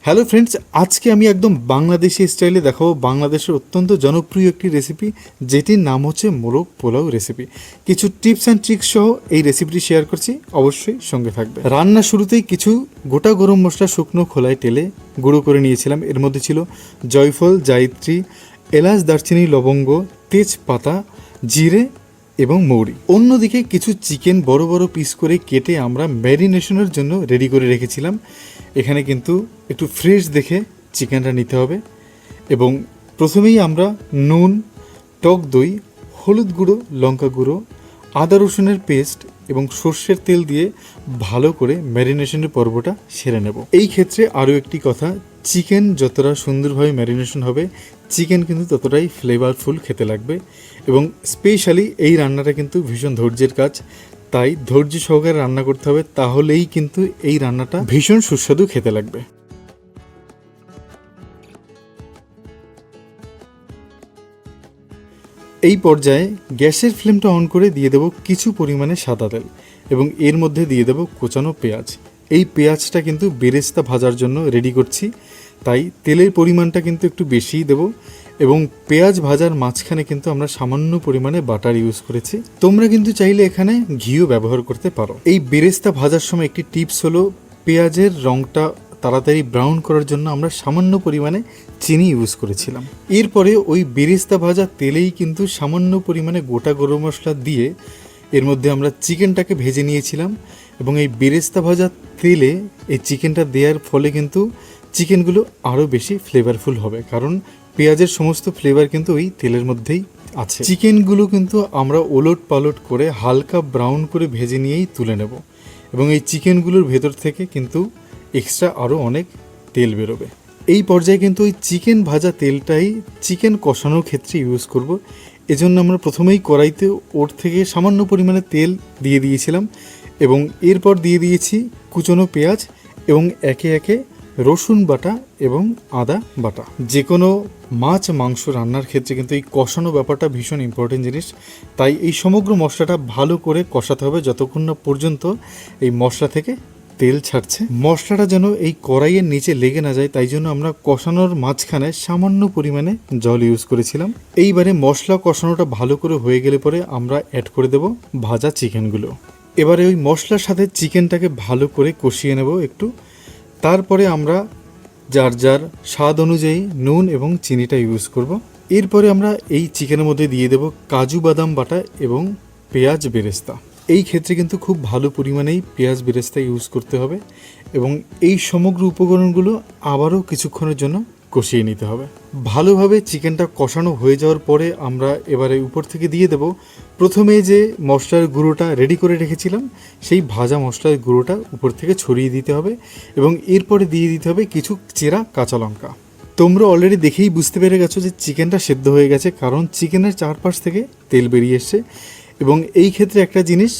Hello friends, আজকে আমি একদম বাংলাদেশি স্টাইলে দেখাবো বাংলাদেশের অত্যন্ত জনপ্রিয় একটি রেসিপি, যেটির নাম হচ্ছে মোরগ পোলাও রেসিপি। কিছু টিপস অ্যান্ড ট্রিক্স সহ এই রেসিপিটি শেয়ার করছি, অবশ্যই সঙ্গে থাকবে। রান্নার শুরুতেই কিছু গোটা গরম মশলা শুকনো খোলায় টেলে গুঁড়ো করে নিয়েছিলাম। এর মধ্যে ছিল জয়ফল, জায়িত্রী, এলাচ, দারচিনি, লবঙ্গ, তেজপাতা, জিরে এবং মৌরি। অন্যদিকে কিছু চিকেন বড় বড় পিস করে কেটে আমরা ম্যারিনেশনের জন্য রেডি করে রেখেছিলাম। এখানে কিন্তু একটু ফ্রেশ দেখে চিকেনটা নিতে হবে এবং প্রথমেই আমরা নুন, টক দই, হলুদ গুঁড়ো, লঙ্কা গুঁড়ো, আদা রসুনের পেস্ট এবং সর্ষের তেল দিয়ে ভালো করে ম্যারিনেশনের পর্বটা সেরে নেব। এই ক্ষেত্রে আরও একটি কথা, চিকেন যতটা সুন্দরভাবে ম্যারিনেশন হবে, চিকেন কিন্তু ততটাই ফ্লেভারফুল খেতে লাগবে। এবং স্পেশালি এই রান্নাটা কিন্তু ভীষণ ধৈর্যের কাজ, তাই ধৈর্য সহকারে রান্না করতে হবে, তাহলেই কিন্তু এই রান্নাটা ভীষণ সুস্বাদু খেতে লাগবে। এই পর্যায়ে গ্যাসের ফ্লেমটা অন করে দিয়ে দেবো কিছু পরিমাণে সাদা তেল এবং এর মধ্যে দিয়ে দেবো কোচানো পেঁয়াজ। এই পেঁয়াজটা কিন্তু বেরেস্তা ভাজার জন্য রেডি করছি, তাই তেলের পরিমাণটা কিন্তু একটু বেশিই দেবো। এবং পেঁয়াজ ভাজার মাঝখানে কিন্তু আমরা সামান্য পরিমাণে বাটার ইউজ করেছি, তোমরা কিন্তু চাইলে এখানে ঘিও ব্যবহার করতে পারো। এই বেরেস্তা ভাজার সময় একটি টিপস হলো, পেঁয়াজের রঙটা তাড়াতাড়ি ব্রাউন করার জন্য আমরা সামান্য পরিমাণে চিনি ইউজ করেছিলাম। এরপরে ওই বেরেস্তা ভাজা তেলেই কিন্তু সামান্য পরিমাণে গোটা গরম মশলা দিয়ে এর মধ্যে আমরা চিকেনটাকে ভেজে নিয়েছিলাম এবং এই বেরেস্তা ভাজা তেলে এই চিকেনটা দেওয়ার ফলে কিন্তু চিকেনগুলো আরও বেশি ফ্লেভারফুল হবে, কারণ পেঁয়াজের সমস্ত ফ্লেভার কিন্তু ওই তেলের মধ্যেই আছে। চিকেনগুলো কিন্তু আমরা ওলট পালট করে হালকা ব্রাউন করে ভেজে নিয়েই তুলে নেব এবং এই চিকেনগুলোর ভেতর থেকে কিন্তু এক্সট্রা আরও অনেক তেল বেরোবে। এই পর্যায়ে কিন্তু ওই চিকেন ভাজা তেলটাই চিকেন কষানোর ক্ষেত্রে ইউজ করব। এজন্য আমরা প্রথমেই কড়াইতে ওর থেকে সামান্য পরিমাণে তেল দিয়ে দিয়েছিলাম এবং এরপর দিয়ে দিয়েছি কুচনো পেঁয়াজ এবং একে একে রসুন বাটা এবং আদা বাটা। যে কোনো মাছ মাংস রান্নার ক্ষেত্রে কিন্তু এই কষানো ব্যাপারটা ভীষণ ইম্পর্টেন্ট জিনিস, তাই এই সমগ্র মশলাটা ভালো করে কষাতে হবে যতক্ষণ না পর্যন্ত এই মশলা থেকে তেল ছাড়ছে। মশলাটা যেন এই কড়াইয়ের নিচে লেগে না যায়, তাই জন্য আমরা কষানোর মাঝখানে সামান্য পরিমাণে জল ইউজ করেছিলাম। এইবারে মশলা কষানোটা ভালো করে হয়ে গেলে পরে আমরা অ্যাড করে দেব ভাজা চিকেনগুলো। এবারে ওই মশলার সাথে চিকেনটাকে ভালো করে কষিয়ে নেব একটু। তারপরে আমরা যার যার স্বাদ অনুযায়ী নুন এবং চিনিটা ইউজ করব। এরপরে আমরা এই চিকেনের মধ্যে দিয়ে দেব কাজু বাদাম বাটা এবং পেঁয়াজ বেরেস্তা। এই ক্ষেত্রে কিন্তু খুব ভালো পরিমাণেই পেঁয়াজ বেরেস্তা ইউজ করতে হবে এবং এই সমগ্র উপকরণগুলো আবারও কিছুক্ষণের জন্য কষিয়ে নিতে হবে। ভালোভাবে চিকেনটা কষানো হয়ে যাওয়ার পরে আমরা এবারে উপর থেকে দিয়ে দেব প্রথমে যে মশলার গুঁড়োটা রেডি করে রেখেছিলাম, সেই ভাজা মশলার গুঁড়োটা উপর থেকে ছড়িয়ে দিতে হবে এবং এরপরে দিয়ে দিতে হবে কিছু চেরা কাঁচা লঙ্কা। তোমরা অলরেডি দেখেই বুঝতে পেরে গেছো যে চিকেনটা সেদ্ধ হয়ে গেছে, কারণ চিকেনের চারপাশ থেকে তেল বেরিয়ে এসছে। এবং এই ক্ষেত্রে একটা জিনিস,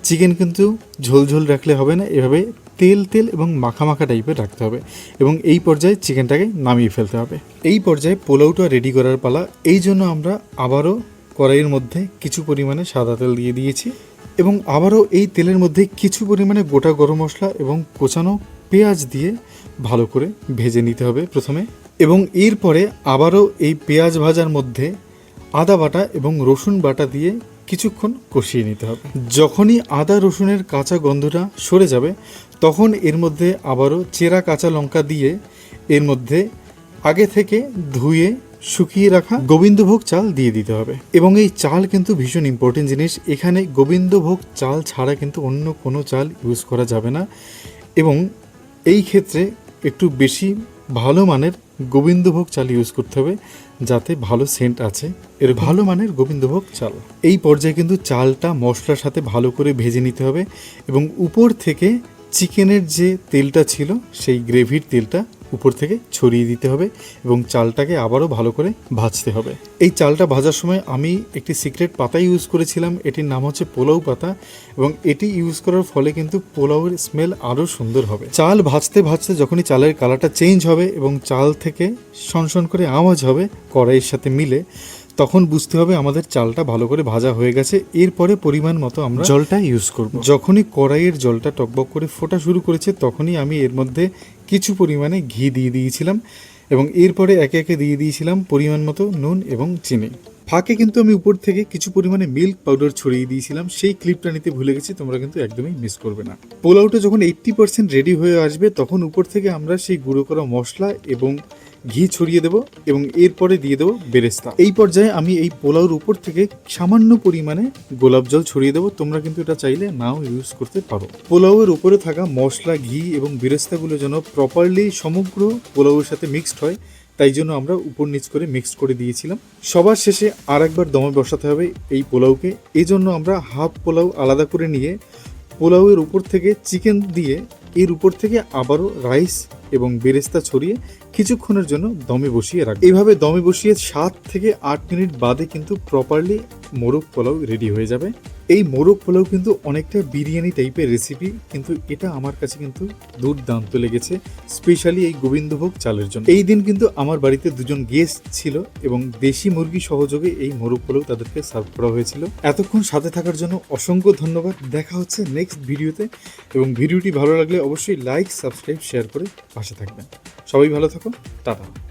চিকেন কিন্তু ঝোলঝোল রাখলে হবে না, এভাবে তেল তেল এবং মাখা মাখা টাইপের রাখতে হবে এবং এই পর্যায়ে চিকেনটাকে নামিয়ে ফেলতে হবে। এই পর্যায়ে পোলাওটা রেডি করার পালা। এই জন্য আমরা আবারও কড়াইয়ের মধ্যে কিছু পরিমাণে সাদা তেল দিয়ে দিয়েছি এবং আবারও এই তেলের মধ্যে কিছু পরিমাণে গোটা গরম মশলা এবং কোচানো পেঁয়াজ দিয়ে ভালো করে ভেজে নিতে হবে প্রথমে। এবং এরপরে আবারও এই পেঁয়াজ ভাজার মধ্যে আদা বাটা এবং রসুন বাটা দিয়ে কিছুক্ষণ কষিয়ে নিতে হবে। যখনই আদা রসুনের কাঁচা গন্ধটা সরে যাবে, তখন এর মধ্যে আবারও চেরা কাঁচা লঙ্কা দিয়ে এর মধ্যে আগে থেকে ধুয়ে শুকিয়ে রাখা গোবিন্দভোগ চাল দিয়ে দিতে হবে। এবং এই চাল কিন্তু ভীষণ ইম্পর্টেন্ট জিনিস, এখানে গোবিন্দভোগ চাল ছাড়া কিন্তু অন্য কোনো চাল ইউজ করা যাবে না এবং এই ক্ষেত্রে একটু বেশি ভালো মানের গোবিন্দভোগ চাল ইউজ করতে হবে, যাতে ভালো সেন্ট আছে এর ভালো মানের গোবিন্দভোগ চাল। এই পর্যায়ে কিন্তু চালটা মশলার সাথে ভালো করে ভেজে নিতে হবে এবং উপর থেকে চিকেনের যে তেলটা ছিল সেই গ্রেভির তেলটা উপর থেকে ছড়িয়ে দিতে হবে এবং চালটাকে আবারও ভালো করে ভাজতে হবে। এই চালটা ভাজার সময় আমি একটি সিক্রেট পাতা ইউজ করেছিলাম, এটির নাম হচ্ছে পোলাও পাতা এবং এটি ইউজ করার ফলে কিন্তু পোলাওয়ের স্মেল আরও সুন্দর হবে। চাল ভাজতে ভাজতে যখনই চালের কালারটা চেঞ্জ হবে এবং চাল থেকে সনসন করে আওয়াজ হবে কড়াইয়ের সাথে মিলে, তখন বুঝতে হবে আমাদের চালটা ভালো করে ভাজা হয়ে গেছে। এরপরে পরিমাণ মতো আমরা জলটা ইউজ করব। যখনই কড়াইয়ের জলটা টকবক করে ফোটা শুরু করেছে, তখনই আমি এর মধ্যে কিছু পরিমাণে ঘি দিয়ে দিয়েছিলাম এবং এরপরে একে একে দিয়ে দিয়েছিলাম পরিমাণ মতো নুন এবং চিনি। ফাঁকে কিন্তু আমি উপর থেকে কিছু পরিমাণে মিল্ক পাউডার ছড়িয়ে দিয়েছিলাম, সেই ক্লিপটা নিতে ভুলে গেছি, তোমরা কিন্তু একদমই মিস করবে না। পোলাওটা যখন 80% রেডি হয়ে আসবে তখন উপর থেকে আমরা সেই গুঁড়ো করা মশলা এবং ঘি ছড়িয়ে দেব এবং এরপরে দিয়ে দেবো বেরেস্তা। এই পর্যায়ে আমি এই পোলাওর উপর থেকে সামান্য পরিমাণে গোলাপ জল ছড়িয়ে দেবো, তোমরা কিন্তু এটা চাইলে নাও ইউজ করতে পারো। পোলাওয়ের উপরে থাকা মশলা, ঘি এবং বেরেস্তাগুলো যেন প্রপারলি সমগ্র পোলাওয়ের সাথে মিক্সড হয়, তাই জন্য আমরা উপর নিচ করে মিক্সড করে দিয়েছিলাম। সবার শেষে আর একবার দমে বসাতে হবে এই পোলাওকে, এই জন্য আমরা হাফ পোলাও আলাদা করে নিয়ে পোলাওয়ের উপর থেকে চিকেন দিয়ে এর উপর থেকে আবারও রাইস এবং বেরেস্তা ছড়িয়ে কিছুক্ষণের জন্য দমে বসিয়ে রাখবো। এইভাবে দমে বসিয়ে 7 থেকে 8 মিনিট বাদে কিন্তু প্রপারলি মোরগ পোলাও রেডি হয়ে যাবে। এই মোরগ পোলাও কিন্তু অনেকটা বিরিয়ানি টাইপের রেসিপি, কিন্তু এটা আমার কাছে কিন্তু দুর্দান্ত লেগেছে, স্পেশালি এই গোবিন্দভোগ চালের জন্য। এই দিন কিন্তু আমার বাড়িতে 2জন গেস্ট ছিল এবং দেশি মুরগি সহযোগে এই মোরগ পোলাও তাদেরকে সার্ভ করা হয়েছিল। এতক্ষণ সাথে থাকার জন্য অসংখ্য ধন্যবাদ। দেখা হচ্ছে নেক্সট ভিডিওতে, এবং ভিডিওটি ভালো লাগলে অবশ্যই লাইক, সাবস্ক্রাইব, শেয়ার করে পাশে থাকবেন। সবাই ভালো থাকো, টাটা।